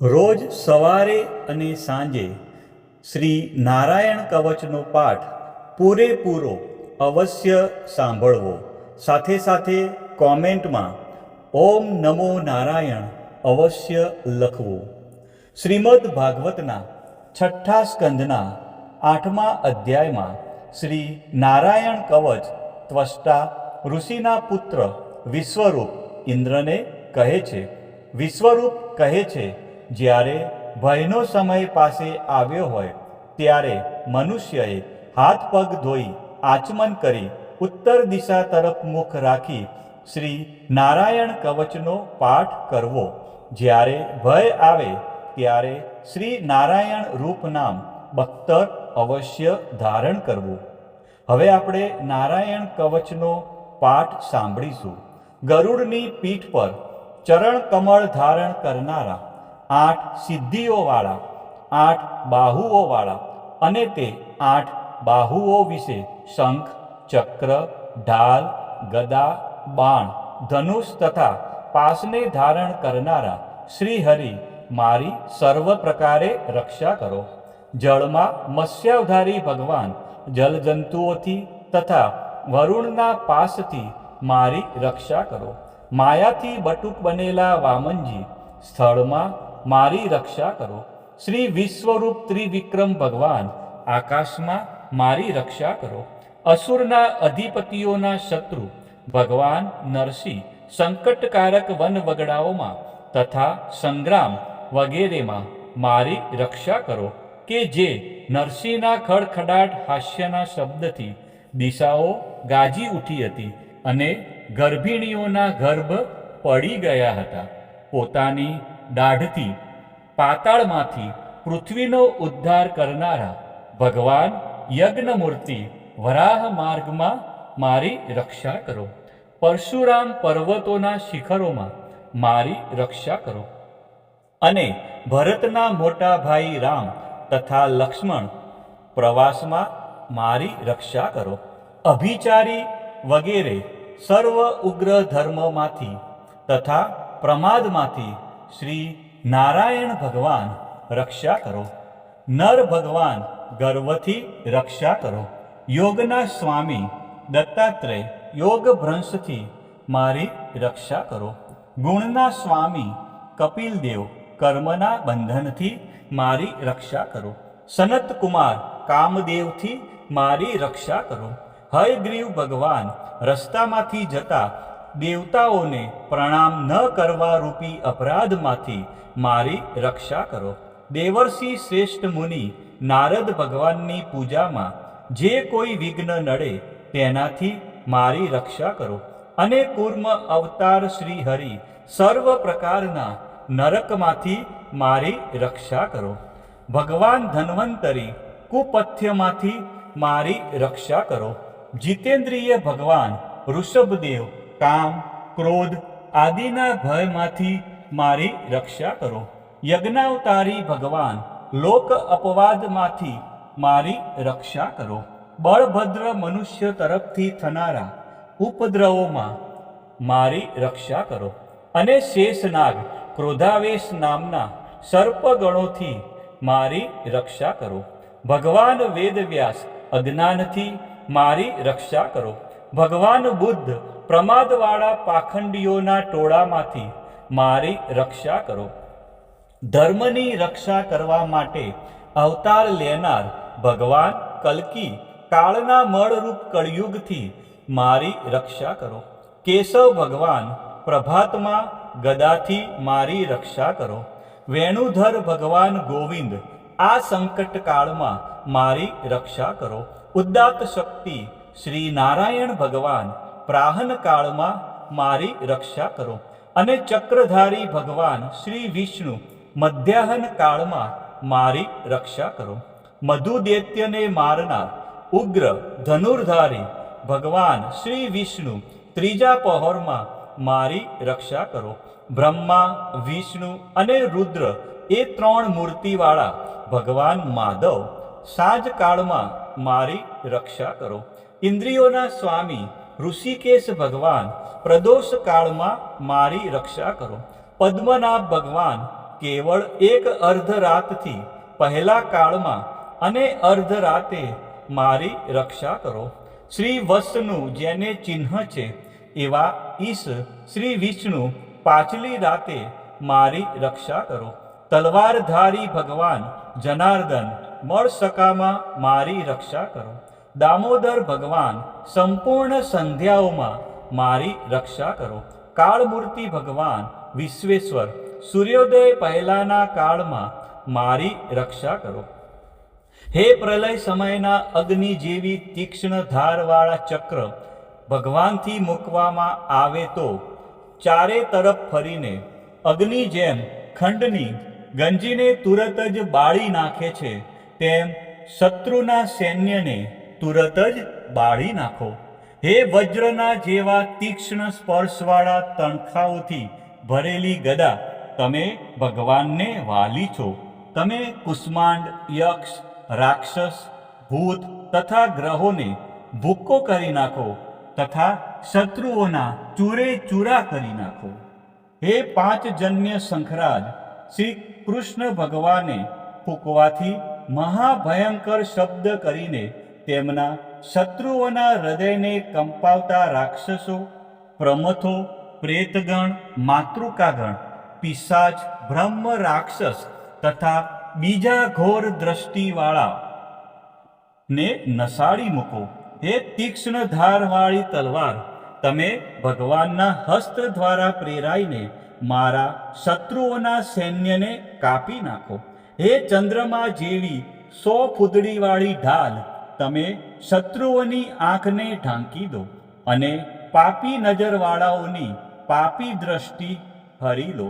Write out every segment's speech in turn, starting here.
રોજ સવારે અને સાંજે શ્રી નારાયણ કવચનો પાઠ પૂરેપૂરો અવશ્ય સાંભળવો. સાથે સાથે કોમેન્ટમાં ઓમ નમો નારાયણ અવશ્ય લખવું. શ્રીમદ ભાગવતના 6ઠ્ઠા સ્કંદના 8મા અધ્યાયમાં શ્રી નારાયણ કવચ ત્વષ્ટા ઋષિના પુત્ર વિશ્વરૂપ ઇન્દ્રને કહે છે. વિશ્વરૂપ કહે છે, જ્યારે ભયનો સમય પાસે આવ્યો હોય ત્યારે મનુષ્યએ હાથ પગ ધોઈ આચમન કરી ઉત્તર દિશા તરફ મુખ રાખી શ્રી નારાયણ કવચનો પાઠ કરવો. જ્યારે ભય આવે ત્યારે શ્રી નારાયણ રૂપ નામ બખ્તર અવશ્ય ધારણ કરવું. હવે આપણે નારાયણ કવચનો પાઠ સાંભળીશું. ગરુડની પીઠ પર ચરણ કમળ ધારણ કરનારા, 8 સિદ્ધિઓવાળા, 8 બાહુઓવાળા અને તે 8 બાહુઓ વિશે શંખ, ચક્ર, ઢાલ, ગદા, બાણ, ધનુષ તથા પાસને ધારણ કરનારા શ્રી હરિ મારી સર્વ પ્રકારે રક્ષા કરો. જળમાં મત્સ્યાવધારી ભગવાન જલજંતુઓથી તથા વરુણના પાસથી મારી રક્ષા કરો. માયાથી બટુક બનેલા વામનજી સ્થળમાં મારી રક્ષા કરો. શ્રી વિશ્વરૂપ ત્રિવિક્રમ ભગવાન આકાશમાં મારી રક્ષા કરો. અસુરના અધિપતિઓના શત્રુ ભગવાન નરસિંહ સંકટકારક વનવગડાઓમાં તથા સંગ્રામ વગેરેમાં મારી રક્ષા કરો કે જે નરસિંહના ખડખડાટ હાસ્યના શબ્દથી દિશાઓ ગાજી ઉઠી હતી અને ગર્ભિણીઓના ગર્ભ પડી ગયા હતા. પોતાની દાઢથી પાતાળમાંથી પૃથ્વીનો ઉદ્ધાર કરનારા ભગવાન યજ્ઞમૂર્તિ વરાહ માર્ગમાં મારી રક્ષા કરો. પરશુરામ પર્વતોના શિખરોમાં મારી રક્ષા કરો અને ભરતના મોટા ભાઈ રામ તથા લક્ષ્મણ પ્રવાસમાં મારી રક્ષા કરો. અભિચારી વગેરે સર્વ ઉગ્ર ધર્મમાંથી તથા પ્રમાદમાંથી શ્રી નારાયણ ભગવાન રક્ષા કરો. નર ભગવાન ગર્વથી રક્ષા કરો. યોગના સ્વામી દત્તાત્રેય યોગ ભ્રંશથી મારી રક્ષા કરો. ગુણના સ્વામી કપિલદેવ કર્મના બંધનથી મારી રક્ષા કરો. સનત કુમાર કામદેવથી મારી રક્ષા કરો. હયગ્રીવ ભગવાન રસ્તામાંથી જતા દેવતાઓને પ્રણામ ન કરવા રૂપી અપરાધમાંથી મારી રક્ષા કરો. દેવર્ષિ શ્રેષ્ઠ મુનિ નારદ ભગવાનની પૂજામાં જે કોઈ વિઘ્ન નડે તેનાથી મારી રક્ષા કરો. અને કૂર્મ અવતાર શ્રી હરિ સર્વ પ્રકારના નરકમાંથી મારી રક્ષા કરો. ભગવાન ધન્વંતરી કુપથ્યમાંથી મારી રક્ષા કરો. જીતેન્દ્રિય ભગવાન ઋષભદેવ કામ, ક્રોધ આદિના ભયમાંથી મારી રક્ષા કરો. યજ્ઞાવતારી ભગવાન લોક અપવાદમાંથી મારી રક્ષા કરો. બળભદ્ર મનુષ્ય તરફથી થનારા ઉપદ્રવોમાં મારી રક્ષા કરો. અને શેષનાગ ક્રોધાવેશ નામના સર્પગણોથી મારી રક્ષા કરો. ભગવાન વેદવ્યાસ અજ્ઞાનથી મારી રક્ષા કરો. ભગવાન બુદ્ધ પ્રમાદવાળા પાખંડીઓના ટોળામાંથી મારી રક્ષા કરો. ધર્મની રક્ષા કરવા માટે અવતાર લેનાર ભગવાન કલ્કી કાળના મળરૂપ કળયુગથી મારી રક્ષા કરો. કેશવ ભગવાન પ્રભાતમાં ગદાથી મારી રક્ષા કરો. વેણુધર ભગવાન ગોવિંદ આ સંકટ કાળમાં મારી રક્ષા કરો. ઉદાત્ત શક્તિ શ્રી નારાયણ ભગવાન પ્રાહન કાળમાં મારી રક્ષા કરો. અને ચક્રધારી ભગવાન શ્રી વિષ્ણુ મધ્યાહન કાળમાં મારી રક્ષા કરો. મધુદૈત્યને મારનાર ઉગ્ર ધનુર્ધારી ભગવાન શ્રી વિષ્ણુ ત્રીજા પહોરમાં મારી રક્ષા કરો. બ્રહ્મા, વિષ્ણુ અને રુદ્ર એ 3 મૂર્તિવાળા ભગવાન માધવ સાંજ કાળમાં મારી રક્ષા કરો. ઇન્દ્રિયોના સ્વામી ઋષિકેશ ભગવાન પ્રદોષ કાળમાં મારી રક્ષા કરો. પદ્મનાભ ભગવાન કેવળ એક અર્ધરાતથી પહેલા કાળમાં અને અર્ધરાતે મારી રક્ષા કરો. શ્રી વત્સનું જેને ચિહ્ન છે એવા ઈશ શ્રી વિષ્ણુ પાછલી રાતે મારી રક્ષા કરો. તલવારધારી ભગવાન જનાર્દન મળસકામાં મારી રક્ષા કરો. દામોદર ભગવાન સંપૂર્ણ સંધ્યાઓમાં મારી રક્ષા કરો. કાળમૂર્તિ ભગવાન વિશ્વેશ્વર સૂર્યોદય પહેલાના કાળમાં મારી રક્ષા કરો. હે પ્રલય સમયના અગ્નિ જેવી તીક્ષ્ણ ધારવાળા ચક્ર ભગવાનથી મૂકવામાં આવે તો ચારે તરફ ફરીને અગ્નિ જેમ ખંડની ગંજીને તુરત જ બાળી નાખે છે, તેમ શત્રુના સૈન્યને તુરત જ બાળી નાખો. હે વજ્રના જેવા તીક્ષ્ણ સ્પર્શવાળા તણખાઓથી ભરેલી ગદા, તમે ભગવાનને વાલી છો. તમે કુષ્માંડ, યક્ષ, રાક્ષસ, ભૂત તથા ગ્રહોને ભૂક્કો કરી નાખો તથા શત્રુઓના ચૂરે ચૂરા કરી નાખો. હે પાંચજન્ય શંખરાજ, શ્રી કૃષ્ણ ભગવાને ફૂંકવાથી મહાભયંકર શબ્દ કરીને તેમના શત્રુઓના હૃદયને કંપાવતા રાક્ષસો, પ્રમથો, પ્રેતગણ, માતૃકાગણ, પિશાચ, બ્રહ્મ રાક્ષસ તથા બીજા ઘોર દ્રષ્ટિવાળા ને નસાડી મૂકો. હે તીક્ષ્ણ ધારવાળી તલવાર, તમે ભગવાનના હસ્ત દ્વારા પ્રેરાઈને મારા શત્રુઓના સૈન્યને કાપી નાખો. હે ચંદ્રમા જેવી 100 ફૂદડીવાળી ઢાલ, તમે શત્રુઓની આંખને ઢાંકી દો અને પાપી નજરવાળાઓની પાપી દ્રષ્ટિ હરી લો.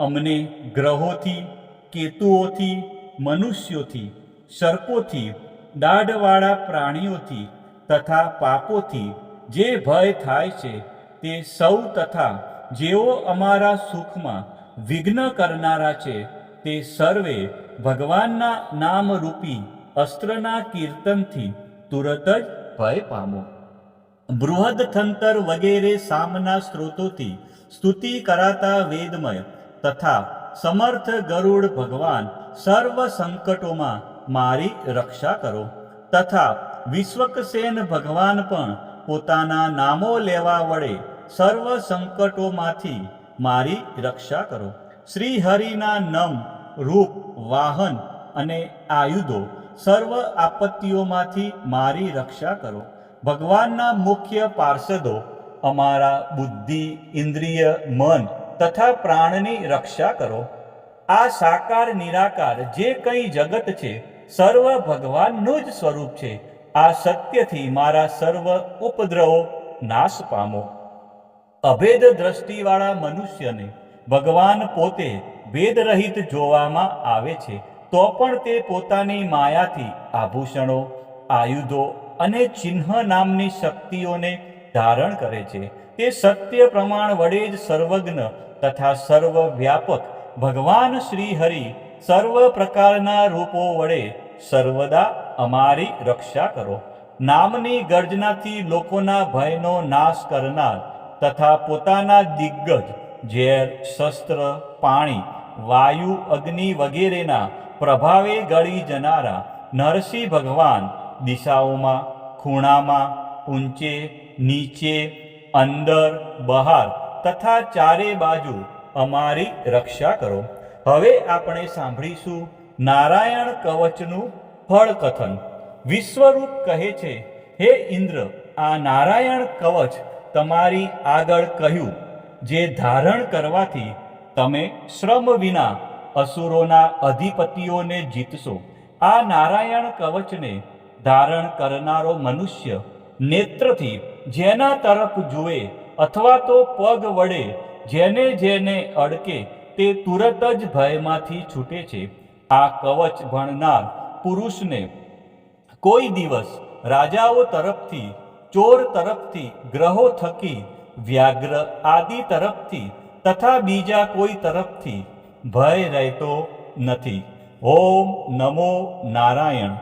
અમને ગ્રહોથી, કેતુઓથી, મનુષ્યોથી, સર્પોથી, દાઢવાળા પ્રાણીઓથી તથા પાપોથી જે ભય થાય છે તે સૌ તથા જેઓ અમારા સુખમાં વિઘ્ન કરનારા છે તે સર્વે ભગવાનના નામરૂપી અસ્ત્રના કીર્તનથી તુરત જ ભય પામો. બૃહદથંતર વગેરે સામના સ્ત્રોતોથી સ્તુતિ કરાતા વેદમય તથા સમર્થ ગરુડ ભગવાન સર્વ સંકટોમાં મારી રક્ષા કરો. તથા વિશ્વકસેન ભગવાન પણ પોતાના નામો લેવા વડે સર્વ સંકટોમાંથી મારી રક્ષા કરો. શ્રી હરિના નમ, રૂપ, વાહન અને આયુધો સર્વ આપત્તિઓમાંથી મારી રક્ષા કરો. ભગવાનના મુખ્ય પાર્ષદો અમારા બુદ્ધિ, ઇન્દ્રિય, મન તથા પ્રાણની રક્ષા કરો. આ સાકાર નિરાકાર જે કંઈ જગત છે સર્વ ભગવાનનું જ સ્વરૂપ છે. આ સત્યથી મારા સર્વ ઉપદ્રવો નાશ પામો. અભેદ દ્રષ્ટિવાળા મનુષ્યને ભગવાન પોતે ભેદરહિત જોવામાં આવે છે, તો પણ તે પોતાની માયાથી આભૂષણો, આયુધો અને ચિહ્ન નામની શક્તિઓને ધારણ કરે છે. તે સત્ય પ્રમાણ વડે જ સર્વજ્ઞ તથા સર્વવ્યાપક ભગવાન શ્રી હરિ સર્વ પ્રકારના રૂપો વડે સર્વદા અમારી રક્ષા કરો. નામની ગર્જનાથી લોકોના ભયનો નાશ કરનાર તથા પોતાના દિગ્ગજ ઝેર, શસ્ત્ર, પાણી, વાયુ, અગ્નિ વગેરેના પ્રભાવે ગળી જનારા નરસિંહ ભગવાન દિશાઓમાં, ખૂણામાં, ઊંચે, નીચે, અંદર, બહાર તથા ચારે બાજુ અમારી રક્ષા કરો. હવે આપણે સાંભળીશું નારાયણ કવચનું ફળકથન. વિશ્વરૂપ કહે છે, હે ઇન્દ્ર, આ નારાયણ કવચ તમારી આગળ કહ્યું, જે ધારણ કરવાથી તમે શ્રમ વિના અસુરોના અધિપતિઓને જીતશો. આ નારાયણ કવચને ધારણ કરનારો મનુષ્ય નેત્રથી જેના તરફ જુએ અથવા તો પગ વડે જેને જેને અડકે તે તુરત જ ભયમાંથી છૂટે છે. આ કવચ ભણનાર પુરુષને કોઈ દિવસ રાજાઓ તરફથી, ચોર તરફથી, ગ્રહો થકી, વ્યાઘ્ર આદિ તરફથી તથા બીજા કોઈ તરફથી ભય રહેતો નથી. ઓમ નમો નારાયણ.